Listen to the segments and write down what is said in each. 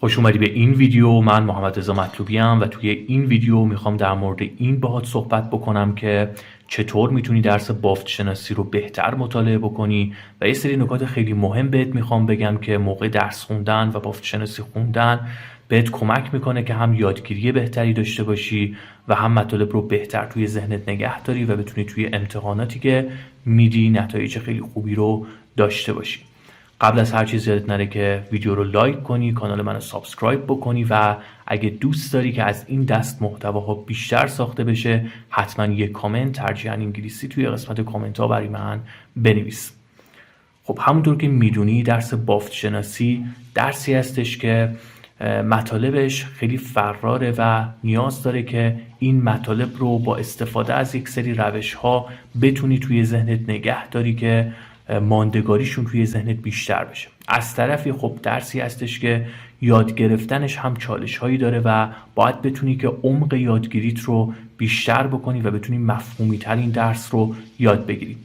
خوش اومدی به این ویدیو. من محمد رضا مطلوبی‌ام و توی این ویدیو میخوام در مورد این باهات صحبت بکنم که چطور میتونی درس بافت شناسی رو بهتر مطالعه بکنی و یه سری نکات خیلی مهم بهت میخوام بگم که موقع درس خوندن و بافت شناسی خوندن بهت کمک میکنه که هم یادگیری بهتری داشته باشی و هم مطالب رو بهتر توی ذهنت نگه داری و بتونی توی امتحاناتی که میدی نتایج خیلی خوبی رو داشته باشی. قبل از هر چیز یادت نره که ویدیو رو لایک کنی، کانال منو سابسکرایب بکنی و اگه دوست داری که از این دست محتواها بیشتر ساخته بشه حتما یه کامنت ترجیحاً انگلیسی توی قسمت کامنت ها برای من بنویس. خب همونطور که میدونی درس بافت شناسی درسی هستش که مطالبش خیلی فراره و نیاز داره که این مطالب رو با استفاده از یک سری روش ها بتونی توی ذهنت نگه داری که ماندگاریشون توی ذهنت بیشتر بشه. از طرفی خب درسی هستش که یاد گرفتنش هم چالش هایی داره و باید بتونی که عمق یادگیریت رو بیشتر بکنی و بتونی مفهومی ترین درس رو یاد بگیری.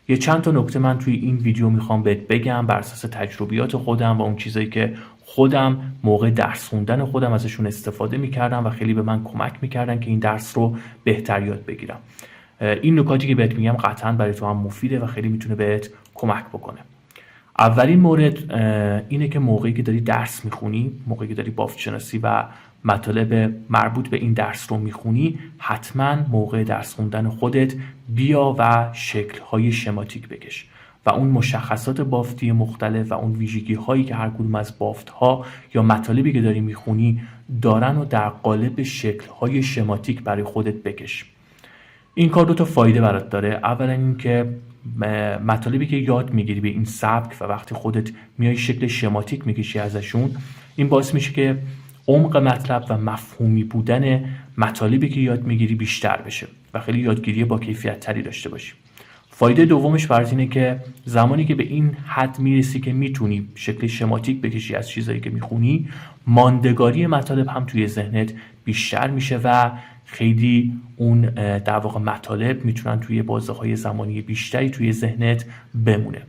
یه چند تا نکته من توی این ویدیو میخوام بهت بگم بر اساس تجربیات خودم و اون چیزایی که خودم موقع درس خوندن خودم ازشون استفاده میکردم و خیلی به من کمک میکردن که این درس رو بهتر یاد بگیرم. این نکاتی که بهت میگم قطعا برای تو هم مفیده و خیلی میتونه بهت کمک بکنه. اولین مورد اینه که موقعی که داری درس میخونی، موقعی که داری بافت شناسی و مطالب مربوط به این درس رو میخونی، حتما موقع درس خوندن خودت بیا و شکل‌های شماتیک بکش و اون مشخصات بافتی مختلف و اون ویژگی هایی که هر کدوم از بافت ها یا مطالبی که داری میخونی دارن و در قالب شکل‌های شماتیک برای خودت بکش. این کار دو تا فایده برات داره. اولا اینکه مطالبی که یاد میگیری به این سبک و وقتی خودت میای شکل شماتیک میکشی ازشون، این باعث میشه که عمق مطلب و مفهومی بودن مطالبی که یاد میگیری بیشتر بشه و خیلی یادگیری با کیفیت تری داشته باشی. فایده دومش برات اینه که زمانی که به این حد میرسی که میتونی شکل شماتیک بکشی از چیزایی که میخونی، ماندگاری مطالب هم توی ذهنت بیشتر میشه و خیلی اون در واقع مطالب میتونن توی بازه‌های زمانی بیشتری توی ذهنت بمونه.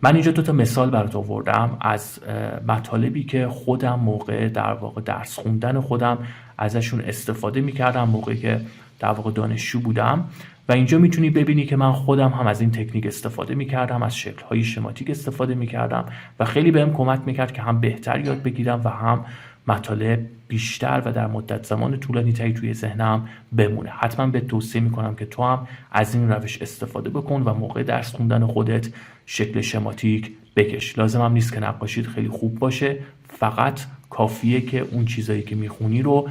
من اینجا دو تا مثال برات آوردم از مطالبی که خودم موقع در واقع درس خوندن خودم ازشون استفاده میکردم موقعی که در واقع دانشجو بودم و اینجا میتونی ببینی که من خودم هم از این تکنیک استفاده میکردم، از شکل‌های شماتیک استفاده میکردم و خیلی بهم کمک میکرد که هم بهتر یاد بگیرم و هم مطالب بیشتر و در مدت زمان طولانی تری توی ذهنم بمونه. حتما به توصیه میکنم که تو هم از این روش استفاده بکن و موقع درس خوندن خودت شکل شماتیک بکش. لازم هم نیست که نقاشیت خیلی خوب باشه، فقط کافیه که اون چیزایی که میخونی رو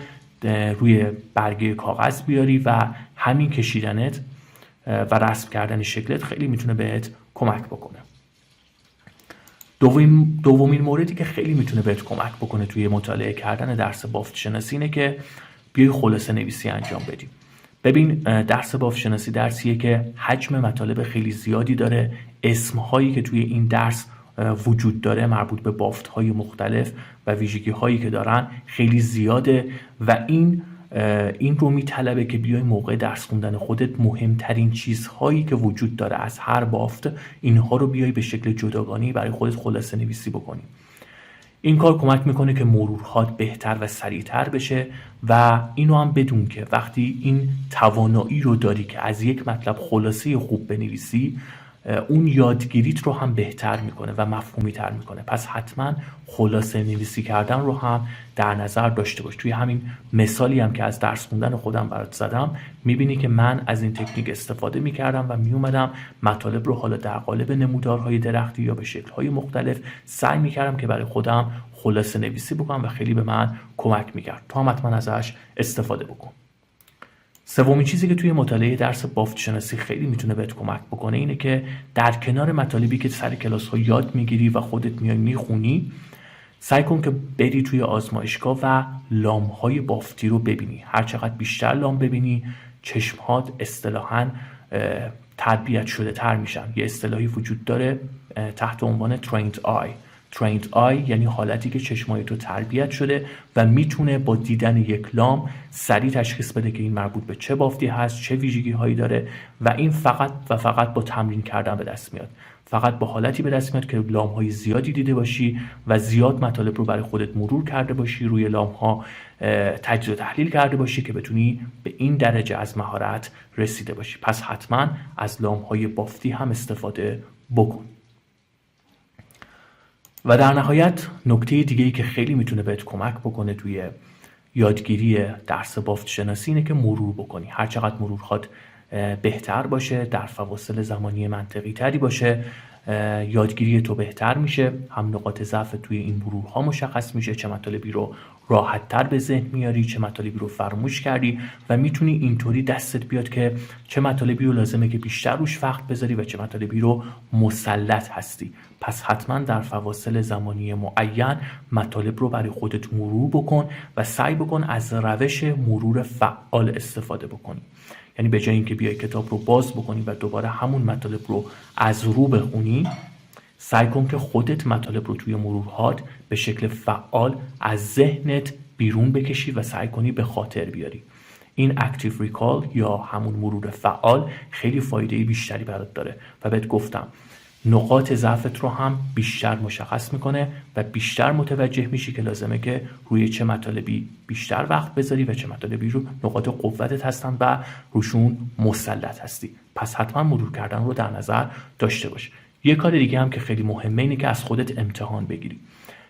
روی برگه کاغذ بیاری و همین کشیدنت و رسم کردن شکلت خیلی میتونه بهت کمک بکنه. دومین موردی که خیلی میتونه بهت کمک بکنه توی مطالعه کردن درس بافت شناسی اینه که بیای خلاصه نویسی انجام بدی. ببین درس بافت شناسی درسیه که حجم مطالب خیلی زیادی داره. اسمهایی که توی این درس وجود داره مربوط به بافت های مختلف و ویژگی هایی که دارن خیلی زیاده و این رو میطلبه که بیای موقع درس خوندن خودت مهمترین چیزهایی که وجود داره از هر بافت اینها رو بیای به شکل جداگانه برای خودت خلاصه نویسی بکنی. این کار کمک میکنه که مرورهات بهتر و سریعتر بشه و اینو هم بدون که وقتی این توانایی رو داری که از یک مطلب خلاصه خوب بنویسی، اون یادگیریت رو هم بهتر میکنه و مفهومی تر میکنه. پس حتما خلاصه نویسی کردن رو هم در نظر داشته باش. توی همین مثالی هم که از درس خوندن خودم برات زدم میبینی که من از این تکنیک استفاده میکردم و میومدم مطالب رو حالا در قالب نمودارهای درختی یا به شکل‌های مختلف سعی میکردم که برای خودم خلاصه نویسی بکنم و خیلی به من کمک میکرد. تو هم حتما ازش استفاده بکن. سومین چیزی که توی مطالعه درس بافت شناسی خیلی میتونه بهت کمک بکنه اینه که در کنار مطالبی که سر کلاس ها یاد میگیری و خودت میای میخونی، سعی کن که بری توی آزمایشگاه و لام های بافتی رو ببینی. هر چقدر بیشتر لام ببینی چشمهات اصطلاحاً تربیت شده تر میشن. یه اصطلاحی وجود داره تحت عنوان trained eye. trained eye یعنی حالتی که چشمای تو تربیت شده و میتونه با دیدن یک لام سریع تشخیص بده که این مربوط به چه بافتی هست، چه ویژگی هایی داره و این فقط و فقط با تمرین کردن به دست میاد. فقط با حالتی به دست میاد که لام‌های زیادی دیده باشی و زیاد مطالب رو برای خودت مرور کرده باشی، روی لام‌ها تجزیه و تحلیل کرده باشی که بتونی به این درجه از مهارت رسیده باشی. پس حتما از لام‌های بافتی هم استفاده بکن. و در نهایت نکته دیگه‌ای که خیلی میتونه بهت کمک بکنه توی یادگیری درس بافت شناسی اینه که مرور بکنی. هر چقدر مرورهات بهتر باشه، در فواصل زمانی منطقی تری باشه، یادگیری تو بهتر میشه، هم نقاط ضعف توی این مرورها مشخص میشه، چه مطالبی رو راحت تر به ذهن میاری، چه مطالبی رو فراموش کردی و میتونی اینطوری دستت بیاد که چه مطالبی رو لازمه که بیشتر روش وقت بذاری و چه مطالبی رو مسلط هستی. پس حتما در فواصل زمانی معین مطالب رو برای خودت مرور بکن و سعی بکن از روش مرور فعال استفاده بکنی. یعنی به جای اینکه بیای کتاب رو باز بکنی و دوباره همون مطالب رو از رو بخونی، سعی کن که خودت مطالب رو توی مرورهات به شکل فعال از ذهنت بیرون بکشی و سعی کنی به خاطر بیاری. این اکتیو ریکال یا همون مرور فعال خیلی فایده بیشتری برات داره و بهت گفتم نقاط ضعفت رو هم بیشتر مشخص میکنه و بیشتر متوجه میشی که لازمه که روی چه مطالبی بیشتر وقت بذاری و چه مطالبی رو نقاط قوتت هستن و روشون مسلط هستی. پس حتما مرور کردن رو در نظر داشته باش. یه کار دیگه هم که خیلی مهمه اینه که از خودت امتحان بگیری.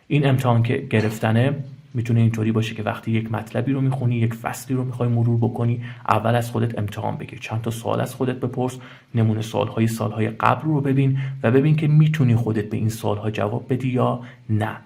این امتحان که گرفتنه میتونه اینطوری باشه که وقتی یک مطلبی رو میخونی، یک فصلی رو میخوای مرور بکنی، اول از خودت امتحان بگیر. چند تا سوال از خودت بپرس، نمونه سوالهای سالهای قبل رو ببین و ببین که میتونی خودت به این سوالها جواب بدی یا نه.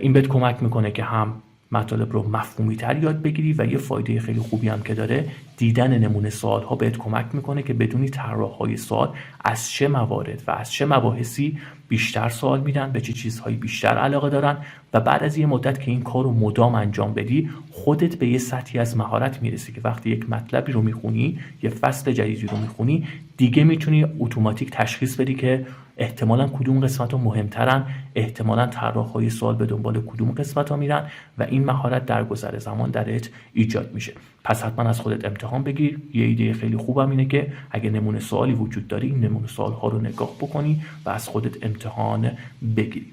این بهت کمک میکنه که هم مطالب رو مفهومی تر یاد بگیری و یه فایده خیلی خوبی هم که داره، دیدن نمونه سوال ها بهت کمک میکنه که بدونی طراح های سوال از چه موارد و از چه مباحثی بیشتر سوال میدن، به چه چیزهایی بیشتر علاقه دارن و بعد از یه مدت که این کار رو مدام انجام بدی خودت به یه سطحی از مهارت میرسی که وقتی یک مطلبی رو میخونی، یه فصل جدیدی رو میخونی، دیگه میتونی اتوماتیک تشخیص بدی که احتمالاً کدوم قسمت ها مهمترن، احتمالاً طراح‌های سوال به دنبال کدوم قسمت ها میرن و این مهارت در گذر زمان درت ایجاد میشه. پس حتما از خودت امتحان بگیر. یه ایده خیلی خوبم اینه که اگه نمونه سوالی وجود داره این نمونه سوال ها رو نگاه بکنی و از خودت امتحان بگیری.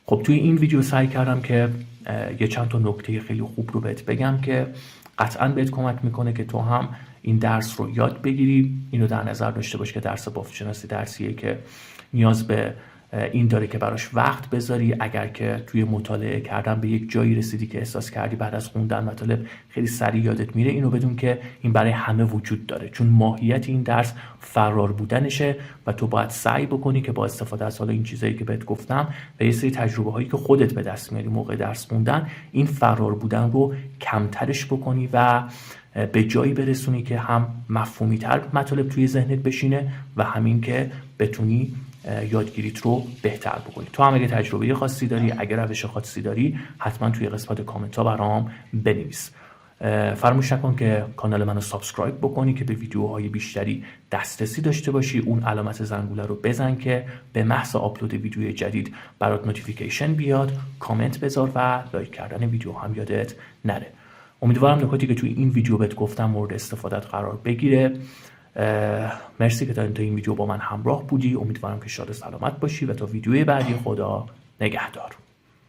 خب توی این ویدیو سعی کردم که یه چند تا نکته خیلی خوب رو بهت بگم که قطعاً بهت کمک میکنه که تو هم این درس رو یاد بگیری. اینو در نظر داشته باش که درس بافت شناسی درسیه که نیاز به این داره که براش وقت بذاری. اگر که توی مطالعه کردن به یک جایی رسیدی که احساس کردی بعد از خوندن مطالب خیلی سریع یادت میره، اینو بدون که این برای همه وجود داره، چون ماهیت این درس فرار بودنشه و تو باید سعی بکنی که با استفاده از این چیزایی که بهت گفتم و یه سری تجربه هایی که خودت به دست میاری موقع درس خوندن، این فرار بودن رو کمترش بکنی و به جایی برسونی که هم مفهومی تر مطالب توی ذهنت بشینه و همین که بتونی یادگیریت رو بهتر بکنی. تو هم اگه تجربه خاصی داری، اگه روش خاصی داری، حتما توی قسمت کامنت ها برام بنویس. فراموش نکن که کانال منو سابسکرایب بکنی که به ویدیوهای بیشتری دسترسی داشته باشی. اون علامت زنگوله رو بزن که به محض آپلود ویدیو جدید برات نوتیفیکیشن بیاد. کامنت بذار و لایک کردن ویدیو هم یادت نره. امیدوارم نکاتی که توی این ویدیو بهت گفتم مورد استفادت قرار بگیره. مرسی که تا این ویدیو با من همراه بودی. امیدوارم که شاد و سلامت باشی و تا ویدیوی بعدی خدا نگهدار.